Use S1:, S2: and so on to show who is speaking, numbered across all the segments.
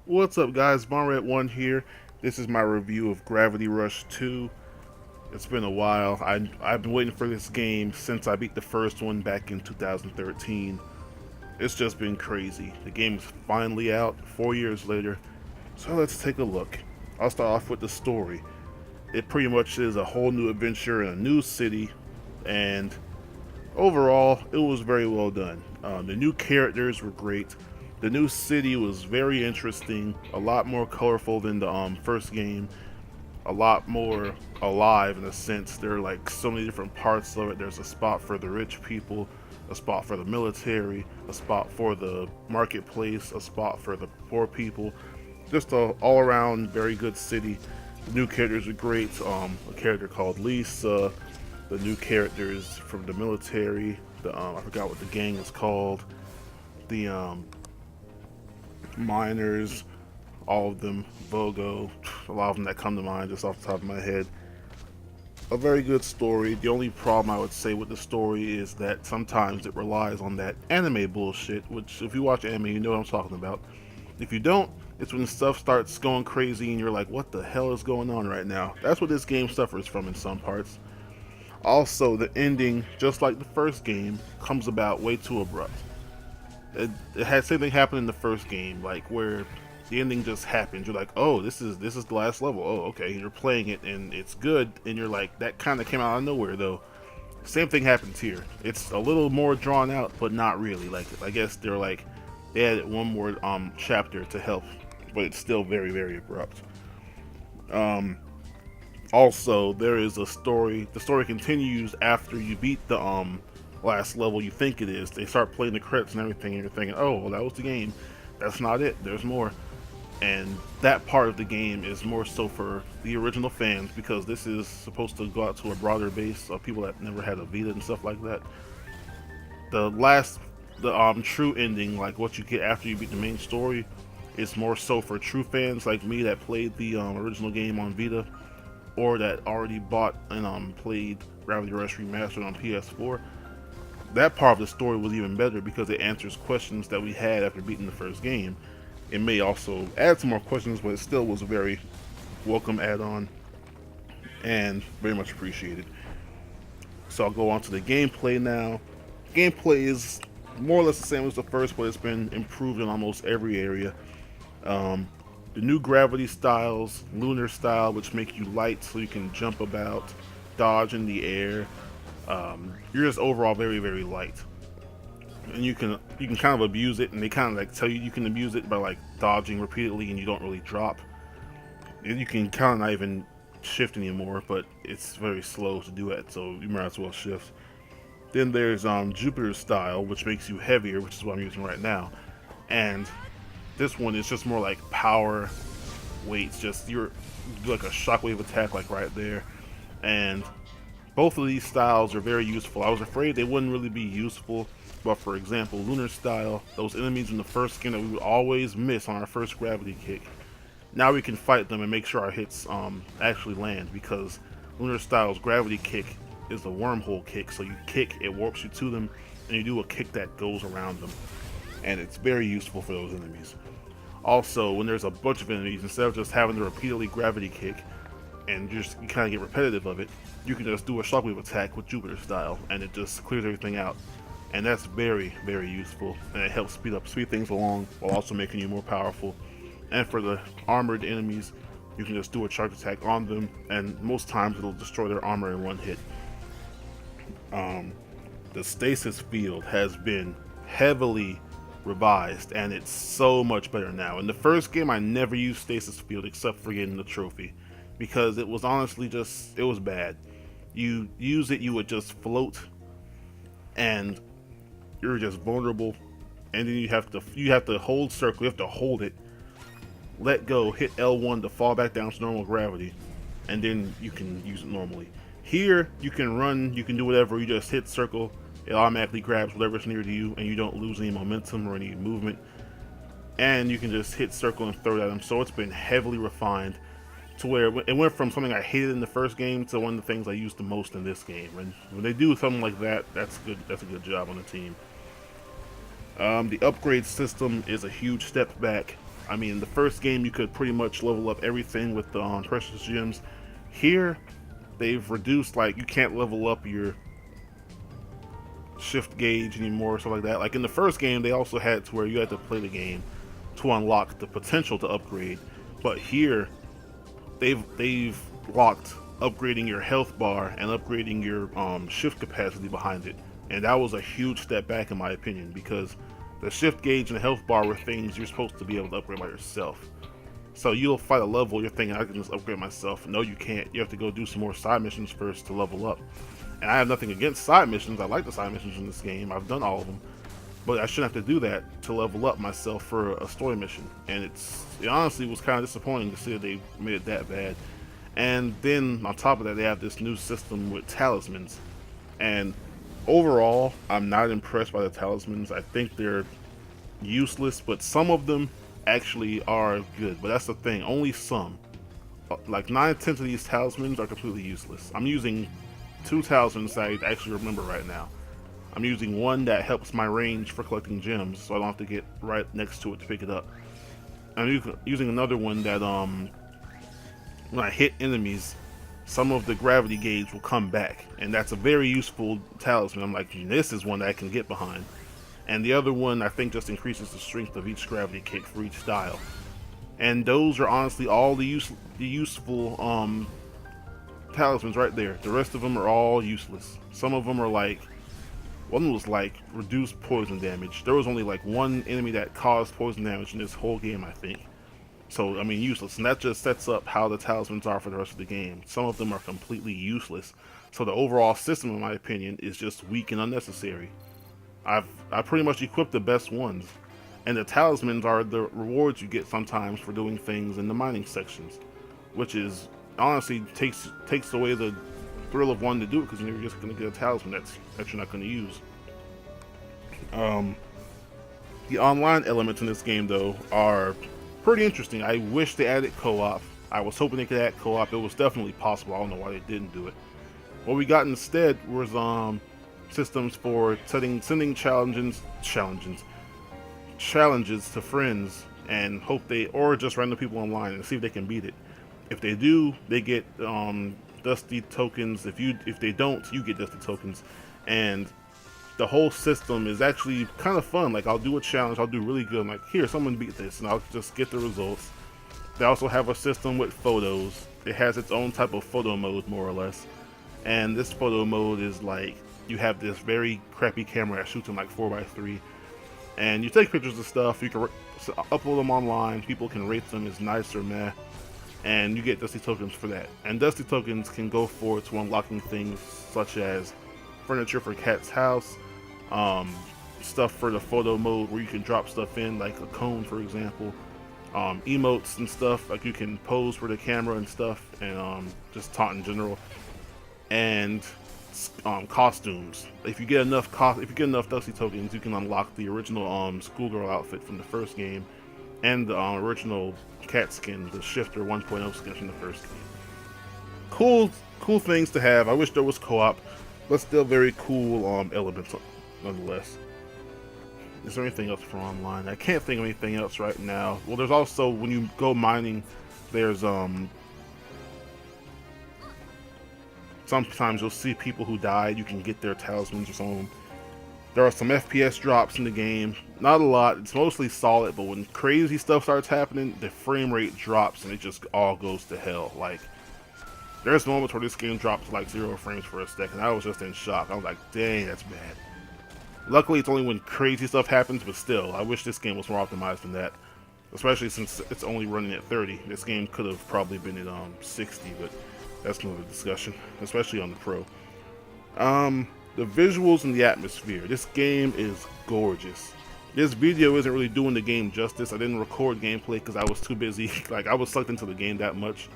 S1: What's up, guys? Bonred1 here. This is my review of Gravity Rush 2. It's been a while. I've been waiting for this game since I beat the first one back in 2013. It's just been crazy. The game is finally out 4 years later, so let's take a look. I'll start off with the story. It pretty much is a whole new adventure in a new city, and overall, it was very well done. The new characters were great. The new city was very interesting, a lot more colorful than the first game, a lot more alive in a sense. There are like so many different parts of it. There's a spot for the rich people, a spot for the military, a spot for the marketplace, a spot for the poor people. Just a all around very good city. The new characters are great. A character called Lisa, the new characters from the military. I forgot what the gang is called. The miners, all of them, Vogo, a lot of them that come to mind just off the top of my head. A very good story. The only problem I would say with the story is that sometimes it relies on that anime bullshit, which if you watch anime, you know what I'm talking about. If you don't, it's when stuff starts going crazy and you're like, what the hell is going on right now? That's what this game suffers from in some parts. Also, the ending, just like the first game, comes about way too abrupt. It had same thing happen in the first game, like where the ending just happens. You're like, oh, this is the last level. Oh, okay. You're playing it and it's good, and you're like, that kind of came out of nowhere though. Same thing happens here. It's a little more drawn out, but not really. Like I guess they're like they added one more chapter to help, but it's still very very abrupt. Um, Also, there is a story. The story continues after you beat the last level you think it is. They start playing the credits and everything, and you're thinking, oh, well, that was the game. That's not it. There's more. And that part of the game is more so for the original fans because this is supposed to go out to a broader base of people that never had a Vita and stuff like that. The true ending, like what you get after you beat the main story, is more so for true fans like me that played the original game on Vita or that already bought and played Gravity Rush Remastered on PS4. That part of the story was even better because it answers questions that we had after beating the first game. It may also add some more questions, but it still was a very welcome add-on and very much appreciated. So I'll go on to the gameplay now. Gameplay is more or less the same as the first, but it's been improved in almost every area. Um, the new gravity styles, lunar style, which make you light so you can jump about, dodge in the air. You're just overall very very light, and you can kind of abuse it, and they kind of like tell you can abuse it by like dodging repeatedly, and you don't really drop. And you can kind of not even shift anymore, but it's very slow to do it, so you might as well shift. Then there's Jupiter style, which makes you heavier, which is what I'm using right now, and this one is just more like power weights. Just you're like a shockwave attack, like right there, and both of these styles are very useful. I was afraid they wouldn't really be useful, but for example, Lunar Style, those enemies in the first game that we would always miss on our first gravity kick, now we can fight them and make sure our hits actually land because Lunar Style's gravity kick is a wormhole kick. So you kick, it warps you to them, and you do a kick that goes around them, and it's very useful for those enemies. Also, when there's a bunch of enemies, instead of just having to repeatedly gravity kick, and you kind of get repetitive of it, you can just do a shockwave attack with Jupiter style, and it just clears everything out. And that's very, very useful, and it helps speed things along while also making you more powerful. And for the armored enemies, you can just do a charge attack on them, and most times it'll destroy their armor in one hit. Um, the stasis field has been heavily revised, and it's so much better now. In the first game, I never used stasis field except for getting the trophy because it was honestly it was bad. You use it, you would just float, and you're just vulnerable. And then you have to hold circle. You have to hold it, let go, hit L1 to fall back down to normal gravity, and then you can use it normally. Here, you can run, you can do whatever. You just hit circle, it automatically grabs whatever's near to you, and you don't lose any momentum or any movement. And you can just hit circle and throw it at them. So it's been heavily refined to where it went from something I hated in the first game to one of the things I use the most in this game. And when they do something like that, that's good. That's a good job on the team. The upgrade system is a huge step back. I mean, in the first game you could pretty much level up everything with the precious gems. Here, they've reduced, like, you can't level up your shift gauge anymore, stuff like that. Like in the first game, they also had to where you had to play the game to unlock the potential to upgrade. But here, they've locked upgrading your health bar and upgrading your shift capacity behind it, and that was a huge step back in my opinion, because the shift gauge and the health bar were things you're supposed to be able to upgrade by yourself. So you'll fight a level, you're thinking I can just upgrade myself. No, you can't. You have to go do some more side missions first to level up. And I have nothing against side missions. I like the side missions in this game. I've done all of them. But I shouldn't have to do that to level up myself for a story mission. And it honestly was kind of disappointing to see that they made it that bad. And then on top of that, they have this new system with talismans. And overall, I'm not impressed by the talismans. I think they're useless, but some of them actually are good. But that's the thing, only some. Like 9/10 of these talismans are completely useless. I'm using 2 talismans I actually remember right now. I'm using one that helps my range for collecting gems, so I don't have to get right next to it to pick it up. I'm using another one that when I hit enemies, some of the gravity gauge will come back, and that's a very useful talisman. I'm like, this is one that I can get behind. And the other one I think just increases the strength of each gravity kick for each style. And those are honestly all the useful talismans right there. The rest of them are all useless. Some of them are like, one was like reduced poison damage. There was only like one enemy that caused poison damage in this whole game, I think. So I mean, useless, and that just sets up how the talismans are for the rest of the game. Some of them are completely useless. So the overall system, in my opinion, is just weak and unnecessary. I pretty much equipped the best ones, and the talismans are the rewards you get sometimes for doing things in the mining sections, which is honestly takes away the thrill of wanting to do it, because you're just going to get a talisman that you're not going to use. The online elements in this game, though, are pretty interesting. I wish they added co-op. I was hoping they could add co-op. It was definitely possible. I don't know why they didn't do it. What we got instead was systems for sending challenges to friends, and hope or just random people online, and see if they can beat it. If they do, they get Dusty tokens. If they don't, you get Dusty tokens. And the whole system is actually kind of fun. Like, I'll do a challenge, I'll do really good. I'm like, here, someone beat this, and I'll just get the results. They also have a system with photos. It has its own type of photo mode, more or less. And this photo mode is like, you have this very crappy camera that shoots in like 4x3, and you take pictures of stuff. You can upload them online. People can rate them as nice or meh, and you get Dusty tokens for that. And Dusty tokens can go forward to unlocking things such as furniture for Cat's house, stuff for the photo mode where you can drop stuff in, like a cone, for example, emotes and stuff, like you can pose for the camera and stuff, and just taunt in general, and costumes. If you get enough Dusty tokens, you can unlock the original schoolgirl outfit from the first game, and the original cat skin, the Shifter 1.0 skin from the first game. Cool things to have. I wish there was co-op, but still very cool elements nonetheless. Is there anything else for online? I can't think of anything else right now. Well, there's also, when you go mining, there's sometimes you'll see people who died. You can get their talismans or something. There are some FPS drops in the game. Not a lot. It's mostly solid, but when crazy stuff starts happening, the frame rate drops and it just all goes to hell. Like, there's moments where this game drops to like 0 frames for a second. I was just in shock. I was like, dang, that's bad. Luckily, it's only when crazy stuff happens, but still, I wish this game was more optimized than that. Especially since it's only running at 30. This game could have probably been at 60, but that's another discussion, especially on the Pro. The visuals and the atmosphere. This game is gorgeous. This video isn't really doing the game justice. I didn't record gameplay because I was too busy. Like, I was sucked into the game that much.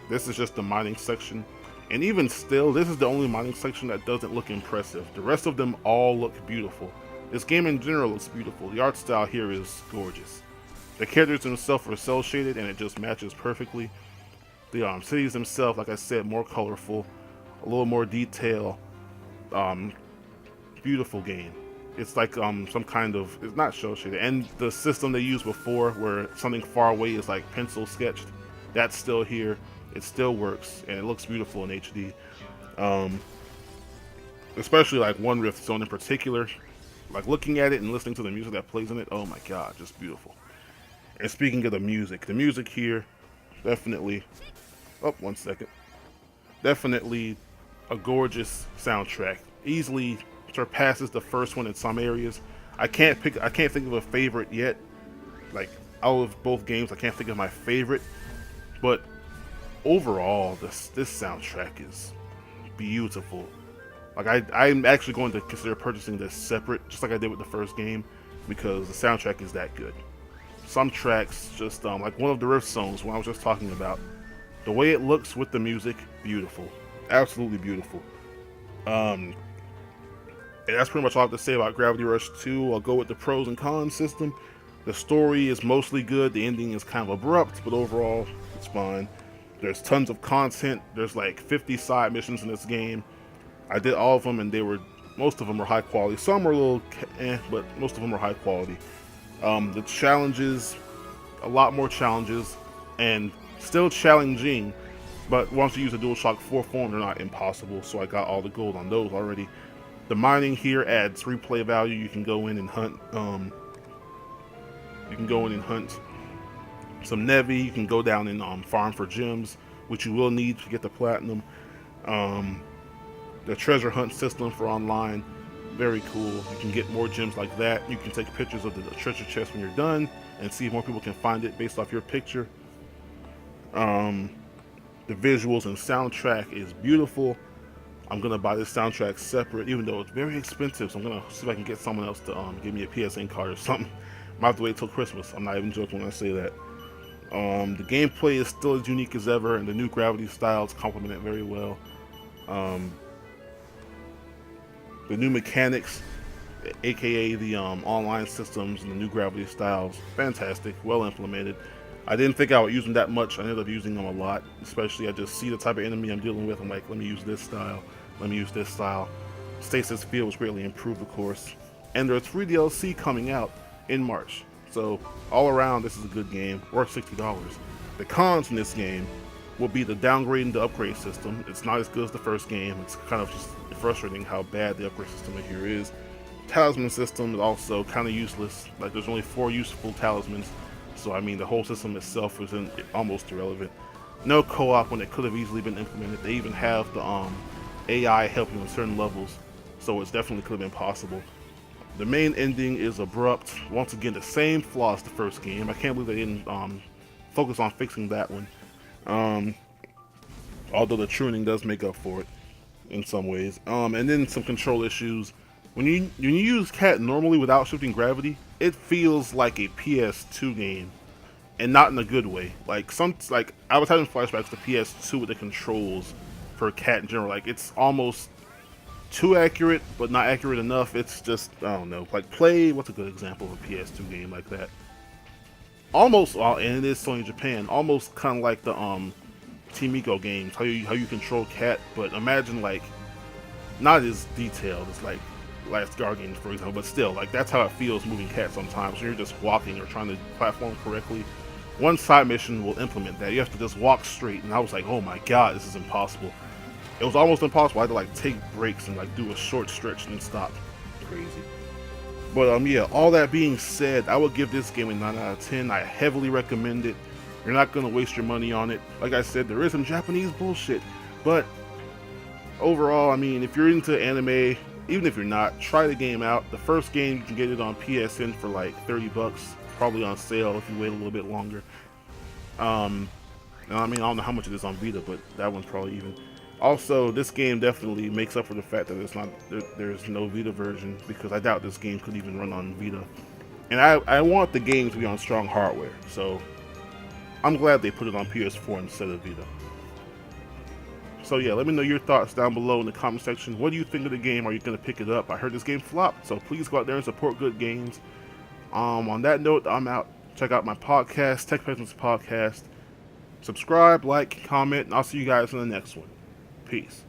S1: This is just the mining section. And even still, this is the only mining section that doesn't look impressive. The rest of them all look beautiful. This game in general looks beautiful. The art style here is gorgeous. The characters themselves are cel shaded and it just matches perfectly. The cities themselves, like I said, more colorful, a little more detail. Beautiful game. It's like some kind of, it's not show shaded. And the system they used before, where something far away is like pencil sketched, that's still here. It still works, and it looks beautiful in HD. Um, Especially like One Rift Zone in particular. Like looking at it and listening to the music that plays in it, oh my god, just beautiful. And speaking of the music here, definitely. Oh, 1 second. Definitely a gorgeous soundtrack. Easily surpasses the first one in some areas. I can't think of a favorite yet. Like out of both games, I can't think of my favorite. But overall, this soundtrack is beautiful. Like I'm actually going to consider purchasing this separate, just like I did with the first game, because the soundtrack is that good. Some tracks, just like one of the Rift Zones, when I was just talking about, the way it looks with the music, beautiful, absolutely beautiful. And that's pretty much all I have to say about Gravity Rush 2. I'll go with the pros and cons system. The story is mostly good. The ending is kind of abrupt, but overall, it's fine. There's tons of content. There's like 50 side missions in this game. I did all of them, and most of them are high quality. Some are a little but most of them are high quality. The challenges, a lot more challenges, and still challenging, but once you use a DualShock 4 form, they're not impossible, so I got all the gold on those already. The mining here adds replay value. You can go in and hunt some Nevi. You can go down and farm for gems, which you will need to get the platinum. The treasure hunt system for online, very cool. You can get more gems like that. You can take pictures of the treasure chest when you're done and see if more people can find it based off your picture. The visuals and soundtrack is beautiful. I'm gonna buy this soundtrack separate, even though it's very expensive. So I'm gonna see if I can get someone else to give me a PSN card or something. Might have to wait till Christmas. I'm not even joking when I say that. The gameplay is still as unique as ever, and the new gravity styles complement it very well. The new mechanics, aka the online systems and the new gravity styles, fantastic, well implemented. I didn't think I would use them that much. I ended up using them a lot, especially I just see the type of enemy I'm dealing with. I'm like, let me use this style, let me use this style. Stasis field was greatly improved, of course. And there's free DLC coming out in March. So all around, this is a good game, worth $60. The cons in this game will be the downgrade and the upgrade system. It's not as good as the first game. It's kind of just frustrating how bad the upgrade system here is. Talisman system is also kind of useless. Like there's only 4 useful talismans, so I mean the whole system itself is almost irrelevant. No co-op when it could have easily been implemented. They even have the AI help you in certain levels, so it's definitely could have been possible. The main ending is abrupt. Once again, the same flaws the first game. I can't believe they didn't focus on fixing that one. Although the tuning does make up for it in some ways. And then some control issues. When you use Cat normally without shifting gravity, it feels like a PS2 game, and not in a good way. Like I was having flashbacks to PS2 with the controls for Cat in general. Like it's almost too accurate, but not accurate enough. It's just, I don't know. Like what's a good example of a PS2 game like that? Almost, and it is Sony Japan. Almost kind of like the Team Ico games, how you control Cat, but imagine like not as detailed as like Last Guardian, for example, but still, like that's how it feels moving Cat sometimes. You're just walking or trying to platform correctly. One side mission will implement that. You have to just walk straight, and I was like, oh my god, this is impossible. It was almost impossible. I had to like take breaks and like do a short stretch and then stop. Crazy. But yeah, all that being said, I would give this game a 9 out of 10. I heavily recommend it. You're not going to waste your money on it. Like I said, there is some Japanese bullshit, but overall, I mean, if you're into anime, even if you're not, try the game out. The first game, you can get it on PSN for like $30, probably on sale if you wait a little bit longer. I mean, I don't know how much it is on Vita, but that one's probably even. Also, this game definitely makes up for the fact that there's no Vita version, because I doubt this game could even run on Vita. And I want the game to be on strong hardware, so I'm glad they put it on PS4 instead of Vita. So yeah, let me know your thoughts down below in the comment section. What do you think of the game? Are you going to pick it up? I heard this game flopped, so please go out there and support good games. On that note, I'm out. Check out my podcast, Tech Peasants Podcast. Subscribe, like, comment, and I'll see you guys in the next one. Peace.